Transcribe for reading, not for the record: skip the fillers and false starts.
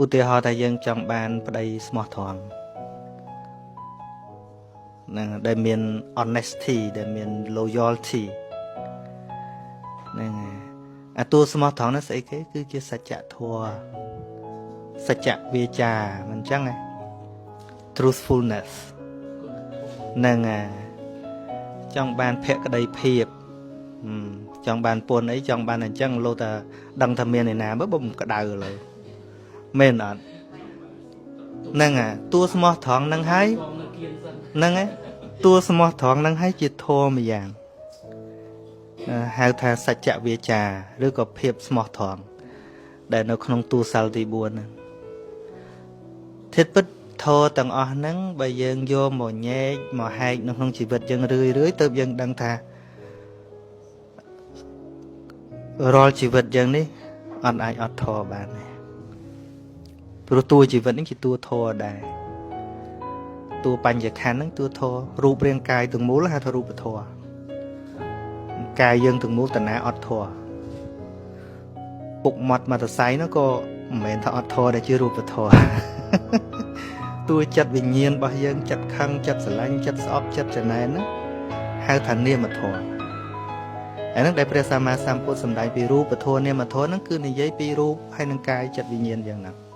ឧទាហរណ៍ថាយើងចង់បានប្តីស្មោះត្រង់ហ្នឹងដែលមាន honesty ដែលមាន loyalty ហ្នឹងអាតួស្មោះត្រង់នោះស្អីគេគឺជាសច្ចធម៌សច្ចវាចាមិនអញ្ចឹងទេ truthfulness ហ្នឹងចង់បានភក្តីភាពចង់បានពន្ធអីចង់បានអញ្ចឹងលោតែដឹងថាមានឯណាបើបំក្តៅលើមែនអត់ហ្នឹងតួស្មោះត្រង់ហ្នឹងហើយហ្នឹងតួស្មោះត្រង់ហ្នឹងហើយជាធម៌មួយយ៉ាងហៅថាសច្ចវាចាឬក៏ភាពស្មោះត្រង់ដែលនៅក្នុងតួសាលទី4ហ្នឹងធិតពិតធម៌ទាំងអស់ហ្នឹងបើយើងយកមកញែកមកហែកនៅក្នុងជីវិតយើងរឿយទៅយើងដឹងថារាល់ជីវិតយើងនេះអត់អាចអត់ធម៌បានទេព្រោះតួជីវិតនេះជាតួធម៌ដែរតួបញ្ញខណ្ឌហ្នឹងតួធម៌រូបរាងកាយទាំងមូលហៅថារូបធម៌កាយយើងទាំងមូលតាណាអត់ធម៌ពុកមាត់មតស័យនោះក៏មិនមែនថាអត់ធម៌ដែលជារូបធម៌តួចិត្តវិញ្ញាណរបស់យើងចិត្តខឹងចិត្តស្រឡាញ់ចិត្តស្អប់ចិត្តចំណែនហ្នឹងហៅថានាមធម៌អាហ្នឹងដែលព្រះសម្មាសម្ពុទ្ធសម្ដែងពីរូបធម៌នាមធម៌ហ្នឹងគឺនិយាយពីរូបហើយនឹងកាយចិត្តវិញ្ញាណយ៉ាងណា